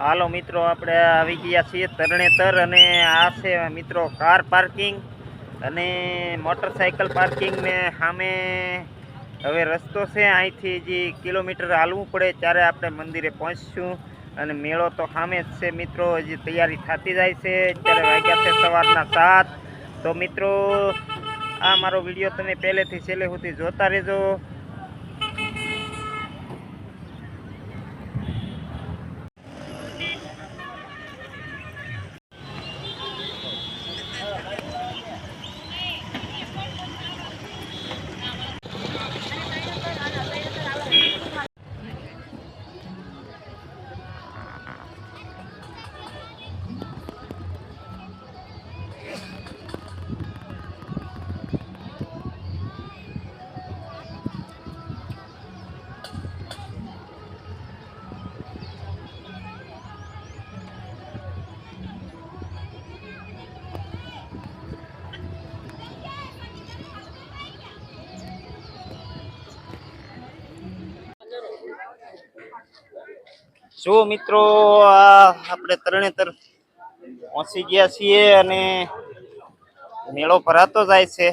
હાલો મિત્રો, આપણે આવી ગયા છીએ તરણેતર અને આ છે મિત્રો કાર પાર્કિંગ અને મોટરસાઇકલ પાર્કિંગ ને સામે હવે રસ્તો છે. અહીંથી જે કિલોમીટર હાલવું પડે ત્યારે આપણે મંદિરે પહોંચશું અને મેળો તો સામે જ છે મિત્રો. હજી તૈયારી થતી જાય છે. અત્યારે વાગ્યા છે સવારના 7. તો મિત્રો આ મારો વિડીયો તમે પહેલેથી છેલ્લે સુધી જોતા રહેજો. જો મિત્રો આપણે તરણેતર પહોંચી ગયા છીએ અને મેળો ભરાતો જાય છે.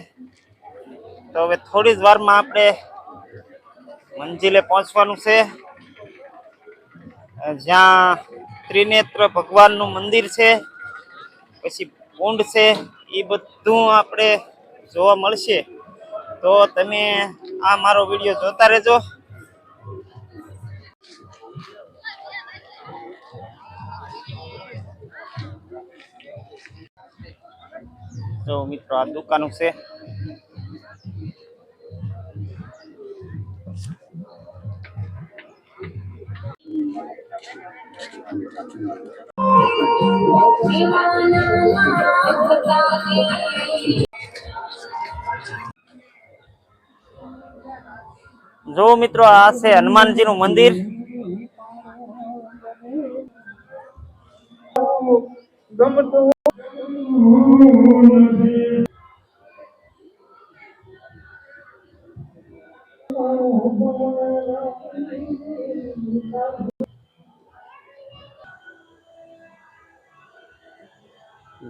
તો હવે થોડી જ વારમાં આપણે મંજિલે પહોંચવાનું છે, જ્યાં ત્રિનેત્ર ભગવાનનું મંદિર છે, પછી કુંડ છે. એ બધું આપણે જોવા મળશે. તો તમે આ મારો વિડીયો જોતા રહેજો. તો મિત્રો આ દુકાનો છે. જો મિત્રો આ છે હનુમાનજીનું મંદિર.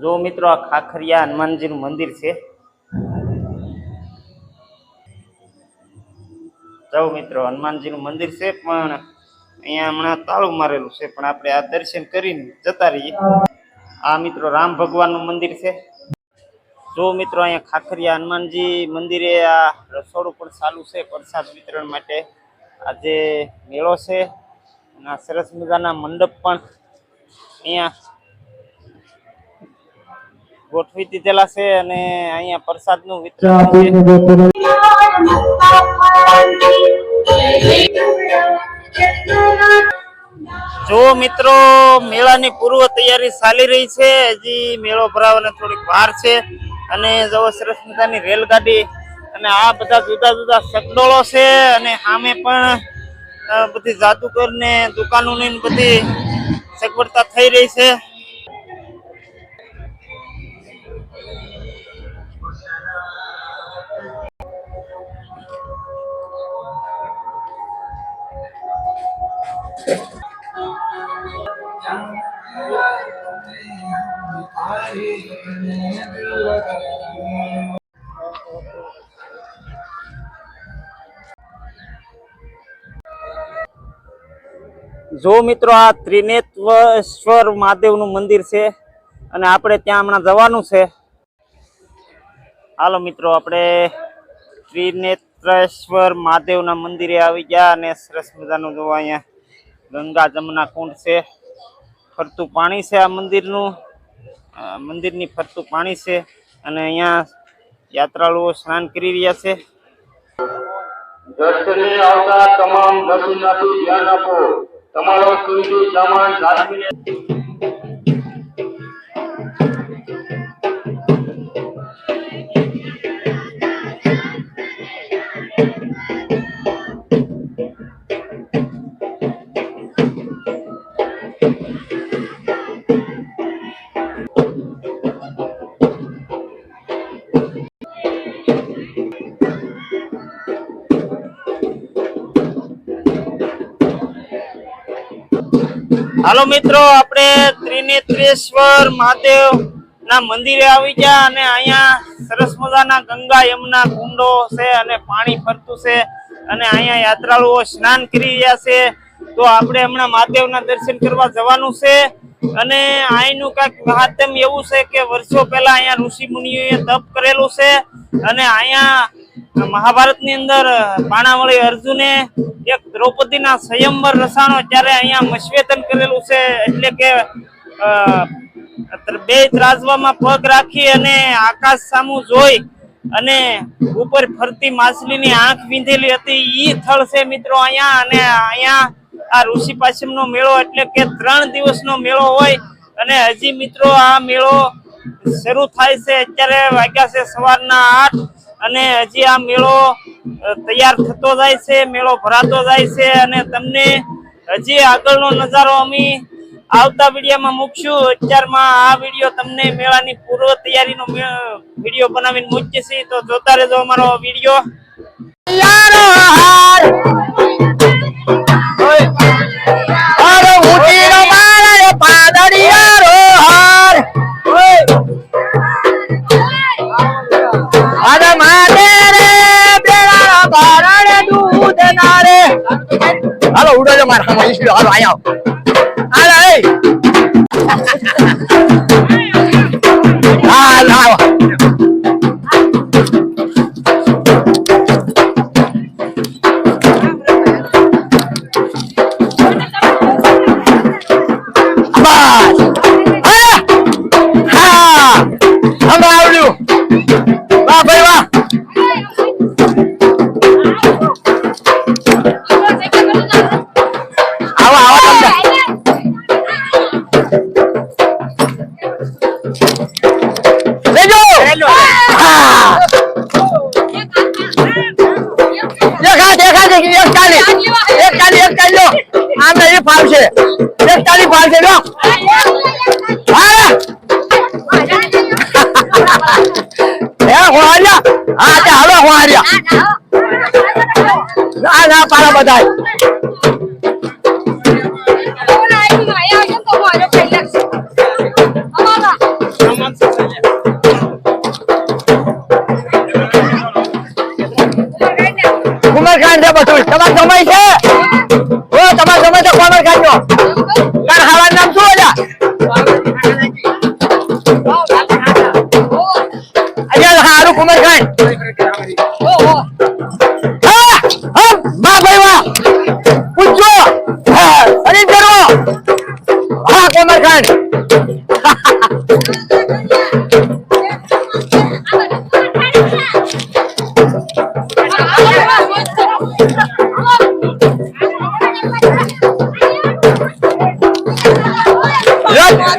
જો મિત્રો આ ખાખરિયા હનુમાનજીનું મંદિર છે. જો મિત્રો હનુમાનજીનું મંદિર છે, પણ અહીંયા હમણાં તાળું મારેલું છે. પણ આપણે આ દર્શન કરીને જતા રહીએ. આ મિત્રો રામ ભગવાનનું મંદિર છે. જો મિત્રો અહીંયા ખાખરિયા હનુમાનજી મંદિરે આ રસોડું પણ ચાલુ છે પ્રસાદ વિતરણ માટે. આજે મેળો છે અને આ સરસ મજાના મંડપ પણ અહીંયા ગોઠવી દીધેલા છે અને અહીંયા પ્રસાદનું વિતરણ છે. જો મિત્રો મેળાની પૂર્વ તૈયારી ચાલી રહી છે. હજી મેળો ભરાવાને થોડીક વાર છે. અને જો સરસ મજાની રેલગાડી અને આ બધા જુદા જુદા સગડોળો છે. અને સામે પણ બધી જાદુગર ને દુકાનોની બધી સગવડતા થઈ રહી છે. જો મિત્રો આ ત્રિનેત્રેશ્વર મહાદેવનું મંદિર છે અને આપણે ત્યાં હમણાં જવાનું છે. હાલો મિત્રો, આપણે ત્રિનેત્રેશ્વર મહાદેવના મંદિરે આવી ગયા અને સરસ મજાનું જોવા અહીંયા ગંગા જમના કુંડ છે. ફરતું પાણી છે આ મંદિરનું, મંદિરની ફરતું પાણી છે અને અહીંયા યાત્રાળુઓ સ્નાન કરી રહ્યા છે. દર્શને આવતા તમામ દર્શનાર્થી ધ્યાન આપો. તમારો કિંમતી સામાન સાચવીને. હાલો મિત્રો, આપણે ત્રિનેત્રેશ્વર મહાદેવ ના મંદિરે આવી ગયા અને અહીંયા સરસ મજાના ગંગા યમુના કુંડો છે અને પાણી ફરતું છે અને અહીંયા યાત્રાળુઓ સ્નાન કરી રહ્યા છે. તો આપણે હમણાં મહાદેવના દર્શન કરવા જવાનું છે અને અહીંનું કાંઈક મહાત્મ્ય એવું છે કે વર્ષો પહેલા અહીંયા ઋષિ મુનિઓએ તપ કરેલું છે અને અહીંયા મહાભારતની અંદર બાણાવળી અર્જુને એક દ્રૌપદીના સ્વયંવર રસાણો ત્યારે અહીંયા મશ્વેતન કરેલું છે. એટલે કે બે ત્રાજવામાં પગ રાખી અને આકાશ સામું જોઈ અને ઉપર ફરતી માછલીની આંખ વીંધેલી હતી. ઈ સ્થળ છે મિત્રો અહીંયા. અને અહીંયા આ ઋષિ પાછમનો મેળો એટલે કે 3 દિવસનો મેળો હોય અને હજી મિત્રો આ મેળો શરૂ થાય છે. અત્યારે વાગ્યા છે સવારના 8 અને હજી આ મેળો તૈયાર થતો જાય છે, મેળો ભરાતો જાય છે અને તમને હજી આગળનો નજારો અમે આવતા વિડીયોમાં મૂકશું. અત્યારમાં આ વિડીયો તમને મેળાની પૂર્વ તૈયારીનો વિડીયો બનાવીને મૂકીએ છીએ, તો જોતા રહેજો અમારો વિડીયો. હાલો ઉડો જો મારા હાલો ઈસ્યો હાલો આયા હાલો એ હાલો આવો બધા કુમારખાંડ છે બધું તમારે સમય છે. તમારે સમય તો કુમારખાંડ નો તાર હાવાનું નામ શું હતા? અહીંયા હારું કુમારખાંડ.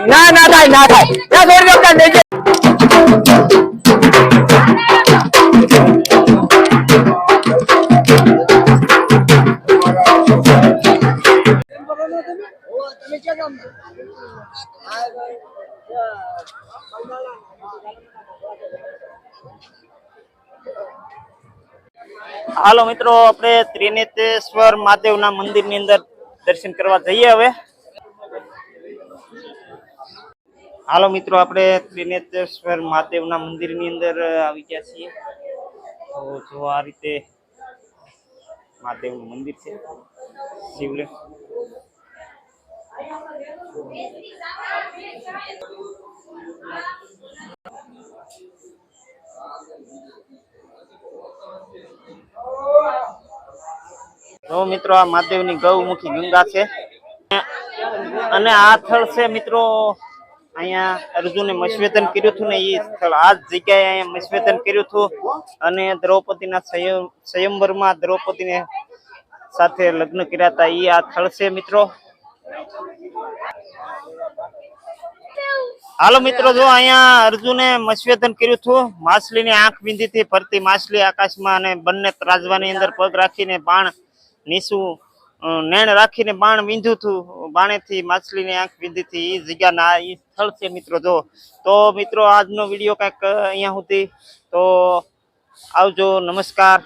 ના ના થાય ના થાય ત્યાં થોડી વખત લેજે. હાલો મિત્રો, આપણે ત્રિનેત્રેશ્વર મહાદેવના મંદિરની અંદર દર્શન કરવા જઈએ હવે. હાલો મિત્રો, આપણે ત્રિનેત્રેશ્વર મહાદેવના મંદિરની અંદર આવી ગયા છીએ. તો જો આ રીતે મહાદેવનું મંદિર છે, શિવલિંગ જો મિત્રો આ મહાદેવની ગૌમુખી ગંગા છે અને આ સ્થળ છે મિત્રો અહીંયા અર્જુને મસ્વેદન કર્યું હતું ને એ સ્થળ આ જ જગ્યાએ અહીંયા મસ્વેદન કર્યું હતું અને દ્રૌપદીના સ્વયંવરમાં દ્રૌપદીને સાથે લગ્ન કર્યા હતા એ આ સ્થળ છે મિત્રો. હાલો મિત્રો જો અહીંયા અર્જુને મસ્વેદન કર્યું હતું માછલીની આંખ વિંધીથી ફરતી માછલી આકાશમાં અને બંને ત્રાજવાની અંદર પગ રાખીને બાણ નીસું નેણ રાખીને બાણ વિંધ્યું હતું બાણેથી માછલીની આંખ વિંધીથી એ જગ્યાના એ સ્થળ છે મિત્રો. જો તો મિત્રો આજનો વિડીયો કંઈક અહીંયા સુધી તો આવજો, નમસ્કાર.